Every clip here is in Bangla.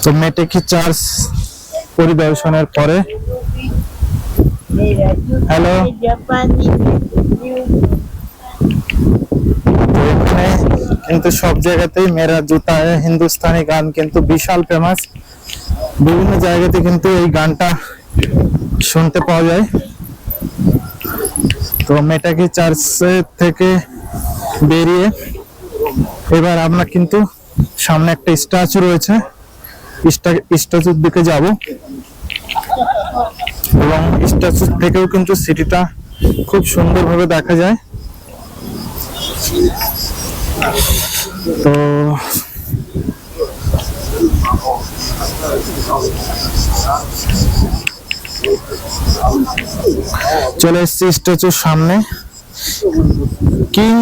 তো মেটেকি চার্চ পরিদর্শনের পরে হ্যালো, এখানে কিন্তু সব জায়গাতেই মেরা জুতা হ্যায় হিন্দুস্তানি গান কিন্তু বিশাল ফেমাস। বিভিন্ন জায়গাতে কিন্তু এই গানটা শুনতে পাওয়া যায়। তো মেটাকি চার্চ থেকে বেরিয়ে এবার আমরা কিন্তু সামনে একটা স্ট্যাচু রয়েছে, স্ট্যাচুর দিকে যাব এবং স্ট্যাচু থেকেও কিন্তু সিটিটা খুব সুন্দরভাবে দেখা যায়। তো চলে এসেছি স্ট্যাচুর সামনে। কিং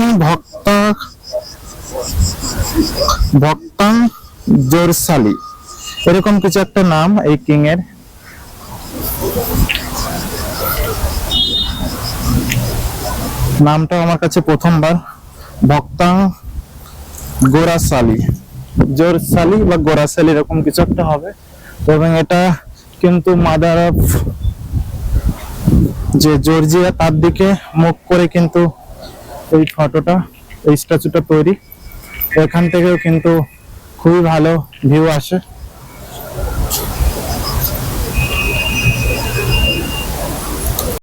ভক্তাং জোরসালি এরকম কিছু একটা নাম এই কিং এর। নামটা আমার কাছে প্রথমবার, ভক্তাং গোরাসালি, জোরসালি বা গোরাসালি এরকম কিছু একটা হবে। এবং এটা কিন্তু মাদার অফ যে জর্জিয়া তার দিকে মুখ করে কিন্তু এই ফটোটা, এই স্ট্যাচুটা তৈরি। এখান থেকেও কিন্তু খুবই ভালো ভিউ আসে।